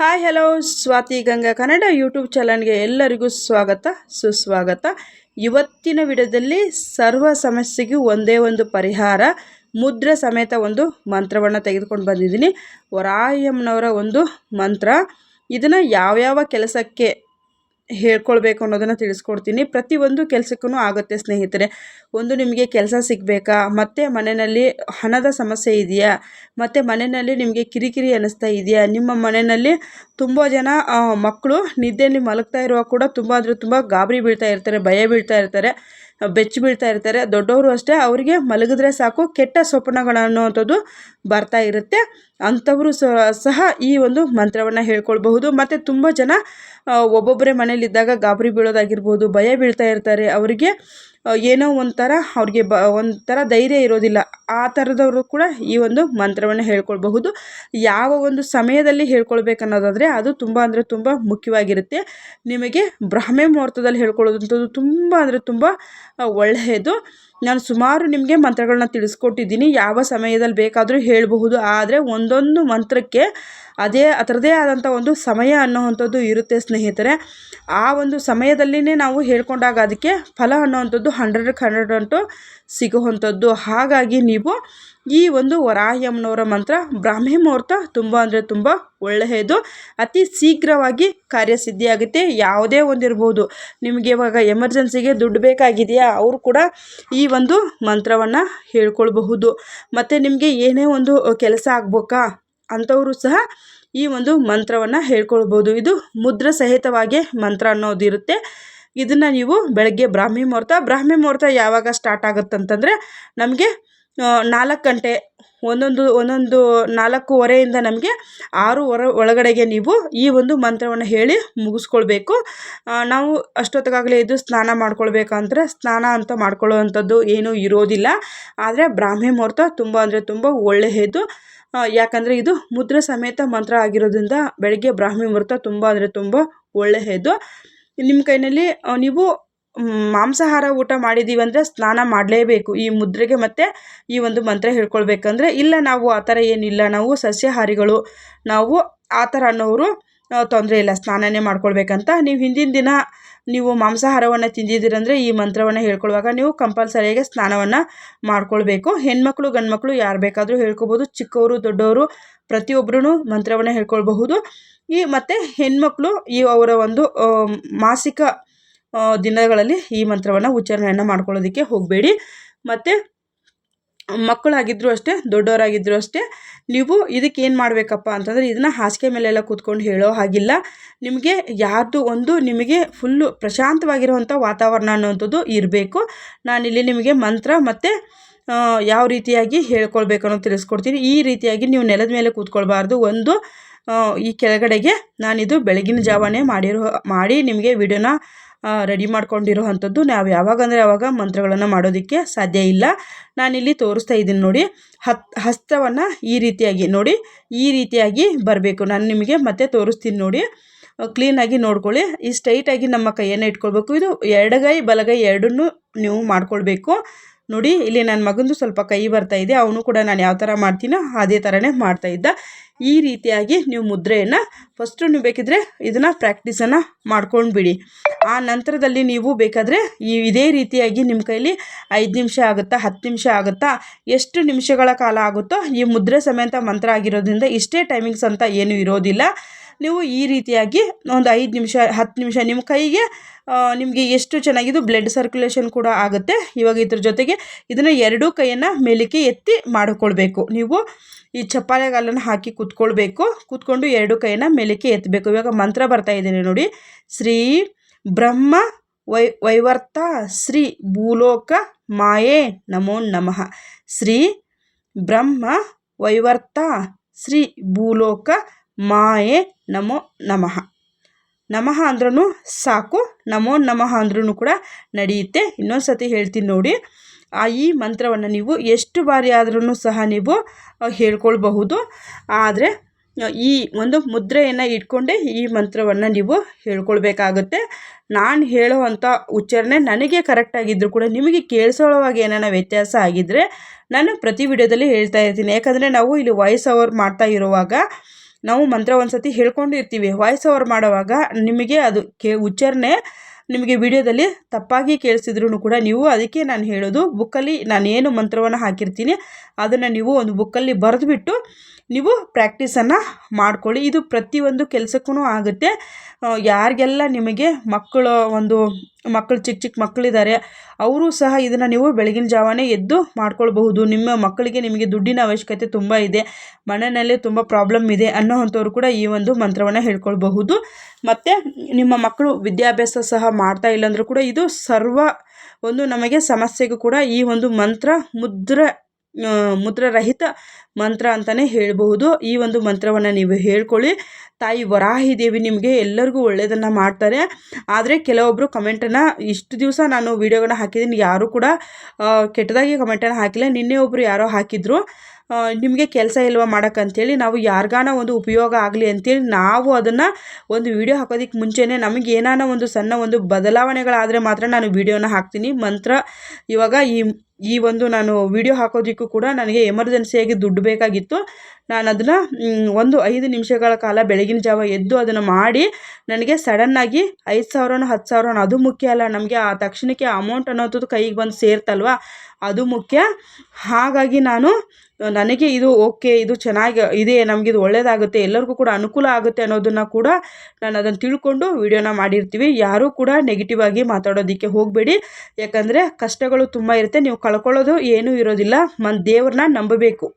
Hi hello Swathi Ganga Kannada YouTube ಚಾನಲ್ಗೆ ಎಲ್ಲರಿಗೂ ಸ್ವಾಗತ ಸುಸ್ವಾಗತ. ಇವತ್ತಿನ ವಿಡಿಯೋದಲ್ಲಿ ಸರ್ವ ಸಮಸ್ಯೆಗೂ ಒಂದೇ ಒಂದು ಪರಿಹಾರ ಮುದ್ರೆ ಸಮೇತ ಒಂದು ಮಂತ್ರವನ್ನು ತೆಗೆದುಕೊಂಡು ಬಂದಿದ್ದೀನಿ. ವರಾಹಮ್ಮನವರ ಒಂದು ಮಂತ್ರ. ಇದನ್ನು ಯಾವ್ಯಾವ ಕೆಲಸಕ್ಕೆ ಹೇಳ್ಕೊಳ್ಬೇಕು ಅನ್ನೋದನ್ನು ತಿಳಿಸ್ಕೊಡ್ತೀನಿ. ಪ್ರತಿಯೊಂದು ಕೆಲಸಕ್ಕೂ ಆಗುತ್ತೆ ಸ್ನೇಹಿತರೆ. ಒಂದು ನಿಮಗೆ ಕೆಲಸ ಸಿಗಬೇಕಾ, ಮತ್ತು ಮನೆಯಲ್ಲಿ ಹಣದ ಸಮಸ್ಯೆ ಇದೆಯಾ, ಮತ್ತು ಮನೆಯಲ್ಲಿ ನಿಮಗೆ ಕಿರಿಕಿರಿ ಅನ್ನಿಸ್ತಾ ಇದೆಯಾ, ನಿಮ್ಮ ಮನೆಯಲ್ಲಿ ತುಂಬ ಜನ ಮಕ್ಕಳು ನಿದ್ದೆಯಲ್ಲಿ ಮಲಗ್ತಾ ಇರುವಾಗ ಕೂಡ ತುಂಬ ಅಂದರೆ ತುಂಬ ಗಾಬರಿ ಬೀಳ್ತಾ ಇರ್ತಾರೆ, ಭಯ ಬೀಳ್ತಾ ಇರ್ತಾರೆ, ಬೆಚ್ಚಿ ಬೀಳ್ತಾ ಇರ್ತಾರೆ. ದೊಡ್ಡವರು ಅಷ್ಟೇ, ಅವರಿಗೆ ಮಲಗಿದ್ರೆ ಸಾಕು ಕೆಟ್ಟ ಸ್ವಪ್ನಗಳನ್ನುವಂಥದ್ದು ಬರ್ತಾ ಇರುತ್ತೆ. ಅಂಥವರು ಸಹ ಈ ಒಂದು ಮಂತ್ರವನ್ನು ಹೇಳ್ಕೊಳ್ಬಹುದು. ಮತ್ತು ತುಂಬ ಜನ ಒಬ್ಬೊಬ್ಬರೇ ಮನೇಲಿದ್ದಾಗ ಗಾಬರಿ ಬೀಳೋದಾಗಿರ್ಬೋದು, ಭಯ ಬೀಳ್ತಾ ಇರ್ತಾರೆ. ಅವರಿಗೆ ಏನೋ ಒಂಥರ ಅವ್ರಿಗೆ ಒಂಥರ ಧೈರ್ಯ ಇರೋದಿಲ್ಲ. ಆ ಥರದವರು ಕೂಡ ಈ ಒಂದು ಮಂತ್ರವನ್ನು ಹೇಳ್ಕೊಳ್ಬಹುದು. ಯಾವ ಒಂದು ಸಮಯದಲ್ಲಿ ಹೇಳ್ಕೊಳ್ಬೇಕನ್ನೋದಾದರೆ ಅದು ತುಂಬ ಅಂದರೆ ತುಂಬ ಮುಖ್ಯವಾಗಿರುತ್ತೆ. ನಿಮಗೆ ಬ್ರಾಹ್ಮಿ ಮುಹೂರ್ತದಲ್ಲಿ ಹೇಳ್ಕೊಳ್ಳೋದಂಥದ್ದು ತುಂಬ ಅಂದರೆ ತುಂಬ ಒಳ್ಳೆಯದು. ನಾನು ಸುಮಾರು ನಿಮಗೆ ಮಂತ್ರಗಳನ್ನ ತಿಳಿಸ್ಕೊಟ್ಟಿದ್ದೀನಿ. ಯಾವ ಸಮಯದಲ್ಲಿ ಬೇಕಾದರೂ ಹೇಳಬಹುದು. ಆದರೆ ಒಂದೊಂದು ಮಂತ್ರಕ್ಕೆ ಅದರದೇ ಆದಂಥ ಒಂದು ಸಮಯ ಅನ್ನೋವಂಥದ್ದು ಇರುತ್ತೆ ಸ್ನೇಹಿತರೆ. ಆ ಒಂದು ಸಮಯದಲ್ಲಿನೇ ನಾವು ಹೇಳ್ಕೊಂಡಾಗ ಅದಕ್ಕೆ ಫಲ ಅನ್ನೋವಂಥದ್ದು 100ಕ್ಕೆ 100 ಅಂಟು ಸಿಗುವಂಥದ್ದು. ಹಾಗಾಗಿ ನೀವು ಈ ಒಂದು ವರಾಹಮ್ಮನವರ ಮಂತ್ರ ಬ್ರಾಹ್ಮಿ ಮುಹೂರ್ತ ತುಂಬ ಅಂದರೆ ತುಂಬ ಒಳ್ಳೆಯದು. ಅತಿ ಶೀಘ್ರವಾಗಿ ಕಾರ್ಯಸಿದ್ಧಿಯಾಗುತ್ತೆ. ಯಾವುದೇ ಒಂದಿರ್ಬೋದು, ನಿಮಗೆ ಇವಾಗ ಎಮರ್ಜೆನ್ಸಿಗೆ ದುಡ್ಡು ಬೇಕಾಗಿದೆಯಾ, ಅವರು ಕೂಡ ಈ ಒಂದು ಮಂತ್ರವನ್ನು ಹೇಳ್ಕೊಳ್ಬಹುದು. ಮತ್ತು ನಿಮಗೆ ಏನೇ ಒಂದು ಕೆಲಸ ಆಗ್ಬೇಕಾ ಅಂಥವರು ಸಹ ಈ ಒಂದು ಮಂತ್ರವನ್ನು ಹೇಳ್ಕೊಳ್ಬೋದು. ಇದು ಮುದ್ರೆ ಸಹಿತವಾಗಿ ಮಂತ್ರ ಅನ್ನೋದಿರುತ್ತೆ. ಇದನ್ನು ನೀವು ಬೆಳಗ್ಗೆ ಬ್ರಾಹ್ಮಿ ಮುಹೂರ್ತ ಯಾವಾಗ ಸ್ಟಾರ್ಟ್ ಆಗುತ್ತಂತಂದರೆ ನಮಗೆ 4 ಗಂಟೆ, ಒಂದೊಂದು 4:15 ನಮಗೆ 6 ಒಳಗಡೆಗೆ ನೀವು ಈ ಒಂದು ಮಂತ್ರವನ್ನು ಹೇಳಿ ಮುಗಿಸ್ಕೊಳ್ಬೇಕು. ನಾವು ಅಷ್ಟೊತ್ತಿಗಾಗಲೇ ಇದು ಸ್ನಾನ ಮಾಡ್ಕೊಳ್ಬೇಕಂದ್ರೆ ಸ್ನಾನ ಅಂತ ಮಾಡ್ಕೊಳ್ಳೋವಂಥದ್ದು ಏನೂ ಇರೋದಿಲ್ಲ. ಆದರೆ ಬ್ರಾಹ್ಮಿ ಮುಹೂರ್ತ ತುಂಬ ಅಂದರೆ ತುಂಬ ಒಳ್ಳೆಯದು. ಯಾಕಂದರೆ ಇದು ಮುದ್ರೆ ಸಮೇತ ಮಂತ್ರ ಆಗಿರೋದ್ರಿಂದ ಬೆಳಗ್ಗೆ ಬ್ರಾಹ್ಮಿ ಮುಹೂರ್ತ ತುಂಬ ಅಂದರೆ ತುಂಬ ಒಳ್ಳೆಯದು. ನಿಮ್ಮ ಕೈಯಲ್ಲಿ ನೀವು ಮಾಂಸಾಹಾರ ಊಟ ಮಾಡಿದ್ದೀವಿ ಅಂದರೆ ಸ್ನಾನ ಮಾಡಲೇಬೇಕು ಈ ಮುದ್ರೆಗೆ ಮತ್ತು ಈ ಒಂದು ಮಂತ್ರ ಹೇಳ್ಕೊಳ್ಬೇಕಂದ್ರೆ. ಇಲ್ಲ ನಾವು ಆ ಥರ ಏನಿಲ್ಲ, ನಾವು ಸಸ್ಯಾಹಾರಿಗಳು, ನಾವು ಆ ಥರ ಅನ್ನೋರು ತೊಂದರೆ ಇಲ್ಲ, ಸ್ನಾನನೇ ಮಾಡ್ಕೊಳ್ಬೇಕಂತ. ನೀವು ಹಿಂದಿನ ದಿನ ನೀವು ಮಾಂಸಾಹಾರವನ್ನು ತಿಂದಿದ್ದೀರಂದರೆ ಈ ಮಂತ್ರವನ್ನು ಹೇಳ್ಕೊಳ್ಳುವಾಗ ನೀವು ಕಂಪಲ್ಸರಿಯಾಗಿ ಸ್ನಾನವನ್ನು ಮಾಡ್ಕೊಳ್ಬೇಕು. ಹೆಣ್ಮಕ್ಳು ಗಂಡ್ಮಕ್ಳು ಯಾರು ಬೇಕಾದರೂ ಹೇಳ್ಕೊಬೋದು. ಚಿಕ್ಕವರು ದೊಡ್ಡವರು ಪ್ರತಿಯೊಬ್ಬರೂ ಮಂತ್ರವನ್ನು ಹೇಳ್ಕೊಳ್ಬಹುದು. ಮತ್ತು ಹೆಣ್ಮಕ್ಳು ಅವರ ಒಂದು ಮಾಸಿಕ ದಿನಗಳಲ್ಲಿ ಈ ಮಂತ್ರವನ್ನು ಉಚ್ಚಾರಣೆಯನ್ನು ಮಾಡ್ಕೊಳ್ಳೋದಕ್ಕೆ ಹೋಗಬೇಡಿ. ಮತ್ತು ಮಕ್ಕಳಾಗಿದ್ದರೂ ಅಷ್ಟೇ, ದೊಡ್ಡವರಾಗಿದ್ದರೂ ಅಷ್ಟೇ, ನೀವು ಇದಕ್ಕೆ ಏನು ಮಾಡಬೇಕಪ್ಪ ಅಂತಂದರೆ ಇದನ್ನು ಹಾಸಿಗೆ ಮೇಲೆಲ್ಲ ಕೂತ್ಕೊಂಡು ಹೇಳೋ ಹಾಗಿಲ್ಲ. ನಿಮಗೆ ಯಾರ್ದು ಒಂದು ನಿಮಗೆ ಫುಲ್ಲು ಪ್ರಶಾಂತವಾಗಿರುವಂಥ ವಾತಾವರಣ ಅನ್ನೋವಂಥದ್ದು ಇರಬೇಕು. ನಾನಿಲ್ಲಿ ನಿಮಗೆ ಮಂತ್ರ ಮತ್ತು ಯಾವ ರೀತಿಯಾಗಿ ಹೇಳ್ಕೊಳ್ಬೇಕು ಅನ್ನೋದು ತಿಳಿಸ್ಕೊಡ್ತೀನಿ. ಈ ರೀತಿಯಾಗಿ ನೀವು ನೆಲದ ಮೇಲೆ ಕೂತ್ಕೊಳ್ಬಾರ್ದು. ಈ ಕೆಳಗಡೆಗೆ ನಾನಿದು ಬೆಳಗಿನ ಜಾವನೇ ಮಾಡಿ ನಿಮಗೆ ವಿಡಿಯೋನ ರೆಡಿ ಮಾಡ್ಕೊಂಡಿರೋ ಅಂಥದ್ದು. ನಾವು ಯಾವಾಗಂದರೆ ಯಾವಾಗ ಮಂತ್ರಗಳನ್ನು ಮಾಡೋದಕ್ಕೆ ಸಾಧ್ಯ ಇಲ್ಲ. ನಾನಿಲ್ಲಿ ತೋರಿಸ್ತಾ ಇದ್ದೀನಿ ನೋಡಿ. ಹಸ್ತವನ್ನು ಈ ರೀತಿಯಾಗಿ ನೋಡಿ, ಈ ರೀತಿಯಾಗಿ ಬರಬೇಕು. ನಾನು ನಿಮಗೆ ಮತ್ತೆ ತೋರಿಸ್ತೀನಿ ನೋಡಿ. ಕ್ಲೀನಾಗಿ ನೋಡ್ಕೊಳ್ಳಿ. ಈ ಸ್ಟ್ರೈಟಾಗಿ ನಮ್ಮ ಕೈಯನ್ನು ಇಟ್ಕೊಳ್ಬೇಕು. ಇದು ಎಡಗೈ ಬಲಗೈ ಎರಡನ್ನೂ ನೀವು ಮಾಡ್ಕೊಳ್ಬೇಕು. ನೋಡಿ, ಇಲ್ಲಿ ನನ್ನ ಮಗಂದು ಸ್ವಲ್ಪ ಕೈ ಬರ್ತಾಯಿದೆ. ಅವನು ಕೂಡ ನಾನು ಯಾವ ಥರ ಮಾಡ್ತೀನೋ ಅದೇ ಥರನೇ ಮಾಡ್ತಾಯಿದ್ದ. ಈ ರೀತಿಯಾಗಿ ನೀವು ಮುದ್ರೆಯನ್ನು ಫಸ್ಟು ನೀವು ಬೇಕಿದ್ರೆ ಇದನ್ನು ಪ್ರಾಕ್ಟೀಸನ್ನು ಮಾಡ್ಕೊಂಡು ಬಿಡಿ. ಆ ನಂತರದಲ್ಲಿ ನೀವು ಬೇಕಾದರೆ ಇದೇ ರೀತಿಯಾಗಿ ನಿಮ್ಮ ಕೈಲಿ 5 ನಿಮಿಷ ಆಗುತ್ತಾ, 10 ನಿಮಿಷ ಆಗುತ್ತಾ, ಎಷ್ಟು ನಿಮಿಷಗಳ ಕಾಲ ಆಗುತ್ತೋ ಈ ಮುದ್ರೆ ಸಮೇತ ಮಂತ್ರ ಆಗಿರೋದ್ರಿಂದ ಇಷ್ಟೇ ಟೈಮಿಂಗ್ಸ್ ಅಂತ ಏನೂ ಇರೋದಿಲ್ಲ. ನೀವು ಈ ರೀತಿಯಾಗಿ ಒಂದು 5 ನಿಮಿಷ 10 ನಿಮಿಷ ನಿಮ್ಮ ಕೈಗೆ ನಿಮಗೆ ಎಷ್ಟು ಚೆನ್ನಾಗಿದ್ದು ಬ್ಲಡ್ ಸರ್ಕ್ಯುಲೇಷನ್ ಕೂಡ ಆಗುತ್ತೆ. ಇವಾಗ ಇದ್ರ ಜೊತೆಗೆ ಇದನ್ನು 2 ಕೈಯನ್ನು ಮೇಲಕ್ಕೆ ಎತ್ತಿ ಮಾಡಿಕೊಳ್ಬೇಕು. ನೀವು ಈ ಚಪ್ಪಾಳೆಗಾಲನ್ನು ಹಾಕಿ ಕೂತ್ಕೊಂಡು 2 ಕೈಯನ್ನು ಮೇಲಕ್ಕೆ ಎತ್ತಬೇಕು. ಇವಾಗ ಮಂತ್ರ ಬರ್ತಾ ಇದ್ದೇನೆ ನೋಡಿ. ಶ್ರೀ ಬ್ರಹ್ಮ ವೈವರ್ತ ಶ್ರೀ ಭೂಲೋಕ ಮಾಯೇ ನಮೋ ನಮಃ. ಶ್ರೀ ಬ್ರಹ್ಮ ವೈವರ್ತ ಶ್ರೀ ಭೂಲೋಕ ಮಾಯೇ ನಮೋ ನಮಃ. ನಮಃ ಅಂದ್ರೂ ಸಾಕು, ನಮೋ ನಮಃ ಅಂದ್ರೂ ಕೂಡ ನಡೆಯುತ್ತೆ. ಇನ್ನೊಂದು ಸತಿ ಹೇಳ್ತೀನಿ ನೋಡಿ. ಈ ಮಂತ್ರವನ್ನು ನೀವು ಎಷ್ಟು ಬಾರಿ ಆದ್ರೂ ಸಹ ನೀವು ಹೇಳ್ಕೊಳ್ಬಹುದು. ಆದರೆ ಈ ಒಂದು ಮುದ್ರೆಯನ್ನು ಇಟ್ಕೊಂಡೇ ಈ ಮಂತ್ರವನ್ನು ನೀವು ಹೇಳ್ಕೊಳ್ಬೇಕಾಗುತ್ತೆ. ನಾನು ಹೇಳುವಂಥ ಉಚ್ಚಾರಣೆ ನನಗೆ ಕರೆಕ್ಟಾಗಿದ್ದರೂ ಕೂಡ ನಿಮಗೆ ಕೇಳಿಸೋವಾಗ ಏನಾರ ವ್ಯತ್ಯಾಸ ಆಗಿದ್ದರೆ ನಾನು ಪ್ರತಿ ವಿಡಿಯೋದಲ್ಲಿ ಹೇಳ್ತಾ ಇರ್ತೀನಿ. ಯಾಕಂದರೆ ನಾವು ಇಲ್ಲಿ ವಾಯ್ಸ್ ಓವರ್ ಮಾಡ್ತಾ ಇರುವಾಗ ನಾವು ಮಂತ್ರ ಒಂದು ಸತಿ ಹೇಳ್ಕೊಂಡಿರ್ತೀವಿ, ವಾಯ್ಸ್ ಓವರ್ ಮಾಡುವಾಗ ನಿಮಗೆ ಅದು ಉಚ್ಚಾರಣೆ ನಿಮಗೆ ವಿಡಿಯೋದಲ್ಲಿ ತಪ್ಪಾಗಿ ಕೇಳಿಸಿದ್ರು ಕೂಡ ನೀವು ಅದಕ್ಕೆ ನಾನು ಹೇಳೋದು, ಬುಕ್ಕಲ್ಲಿ ನಾನು ಏನು ಮಂತ್ರವನ್ನು ಹಾಕಿರ್ತೀನಿ ಅದನ್ನು ನೀವು ಒಂದು ಬುಕ್ಕಲ್ಲಿ ಬರೆದುಬಿಟ್ಟು ನೀವು ಪ್ರಾಕ್ಟೀಸನ್ನು ಮಾಡ್ಕೊಳ್ಳಿ. ಇದು ಪ್ರತಿಯೊಂದು ಕೆಲಸಕ್ಕೂ ಆಗುತ್ತೆ. ಯಾರಿಗೆಲ್ಲ ನಿಮಗೆ ಮಕ್ಕಳು ಚಿಕ್ಕ ಮಕ್ಕಳಿದ್ದಾರೆ ಅವರು ಸಹ ಇದನ್ನು ನೀವು ಬೆಳಗಿನ ಜಾವನೇ ಎದ್ದು ಮಾಡ್ಕೊಳ್ಬಹುದು. ನಿಮ್ಮ ಮಕ್ಕಳಿಗೆ ನಿಮಗೆ ದುಡ್ಡಿನ ಅವಶ್ಯಕತೆ ತುಂಬ ಇದೆ, ಮನೆಯಲ್ಲಿ ತುಂಬ ಪ್ರಾಬ್ಲಮ್ ಇದೆ ಅನ್ನೋವಂಥವ್ರು ಕೂಡ ಈ ಒಂದು ಮಂತ್ರವನ್ನು ಹೇಳ್ಕೊಳ್ಬಹುದು. ಮತ್ತು ನಿಮ್ಮ ಮಕ್ಕಳು ವಿದ್ಯಾಭ್ಯಾಸ ಸಹ ಮಾಡ್ತಾ ಇಲ್ಲಾಂದ್ರೂ ಕೂಡ ಇದು ನಮಗೆ ಸಮಸ್ಯೆಗೂ ಕೂಡ ಈ ಒಂದು ಮಂತ್ರ ಮುದ್ರರಹಿತ ಮಂತ್ರ ಅಂತಲೇ ಹೇಳ್ಬಹುದು. ಈ ಒಂದು ಮಂತ್ರವನ್ನು ನೀವು ಹೇಳ್ಕೊಳ್ಳಿ. ತಾಯಿ ವರಾಹಿ ದೇವಿ ನಿಮಗೆ ಎಲ್ಲರಿಗೂ ಒಳ್ಳೆಯದನ್ನು ಮಾಡ್ತಾರೆ. ಆದರೆ ಕೆಲವೊಬ್ಬರು ಕಮೆಂಟನ್ನು ಇಷ್ಟು ದಿವಸ ನಾನು ವೀಡಿಯೋಗಳನ್ನ ಹಾಕಿದ್ದೀನಿ, ಯಾರೂ ಕೂಡ ಕೆಟ್ಟದಾಗಿ ಕಮೆಂಟನ್ನು ಹಾಕಿಲ್ಲ. ನಿನ್ನೆ ಒಬ್ಬರು ಯಾರೋ ಹಾಕಿದ್ರು, ನಿಮಗೆ ಕೆಲಸ ಇಲ್ವಾ ಮಾಡೋಕ್ಕಂತೇಳಿ. ನಾವು ಯಾರಿಗಾನ ಒಂದು ಉಪಯೋಗ ಆಗಲಿ ಅಂತೇಳಿ ನಾವು ಅದನ್ನು ಒಂದು ವಿಡಿಯೋ ಹಾಕೋದಕ್ಕೆ ಮುಂಚೆನೇ ನಮಗೆ ಏನಾನ ಒಂದು ಸಣ್ಣ ಒಂದು ಬದಲಾವಣೆಗಳಾದರೆ ಮಾತ್ರ ನಾನು ವಿಡಿಯೋನ ಹಾಕ್ತೀನಿ. ಮಂತ್ರ ಇವಾಗ ಈ ಒಂದು ನಾನು ವಿಡಿಯೋ ಹಾಕೋದಕ್ಕೂ ಕೂಡ ನನಗೆ ಎಮರ್ಜೆನ್ಸಿಯಾಗಿ ದುಡ್ಡು ಬೇಕಾಗಿತ್ತು. ನಾನು ಅದನ್ನು ಒಂದು 5 ನಿಮಿಷಗಳ ಕಾಲ ಬೆಳಗಿನ ಜಾವ ಎದ್ದು ಅದನ್ನು ಮಾಡಿ ನನಗೆ ಸಡನ್ನಾಗಿ 5,000 10,000 ಅದು ಮುಖ್ಯ ಅಲ್ಲ, ನಮಗೆ ಆ ತಕ್ಷಣಕ್ಕೆ ಅಮೌಂಟ್ ಅನ್ನೋದು ಕೈಗೆ ಬಂದು ಸೇರ್ತಲ್ವ, ಅದು ಮುಖ್ಯ. ಹಾಗಾಗಿ ನನಗೆ ಇದು ಓಕೆ, ಇದು ಚೆನ್ನಾಗಿ ಇದೆ, ನಮಗಿದು ಒಳ್ಳೆಯದಾಗುತ್ತೆ, ಎಲ್ಲರಿಗೂ ಕೂಡ ಅನುಕೂಲ ಆಗುತ್ತೆ ಅನ್ನೋದನ್ನು ಕೂಡ ನಾನು ಅದನ್ನು ತಿಳ್ಕೊಂಡು ವಿಡಿಯೋನ ಮಾಡಿರ್ತೀವಿ. ಯಾರೂ ಕೂಡ ನೆಗೆಟಿವ್ ಆಗಿ ಮಾತಾಡೋದಕ್ಕೆ ಹೋಗಬೇಡಿ. ಯಾಕಂದರೆ ಕಷ್ಟಗಳು ತುಂಬ ಇರುತ್ತೆ, ನೀವು ಕಳ್ಕೊಳ್ಳೋದು ಏನೂ ಇರೋದಿಲ್ಲ. ದೇವ್ರನ್ನ ನಂಬಬೇಕು.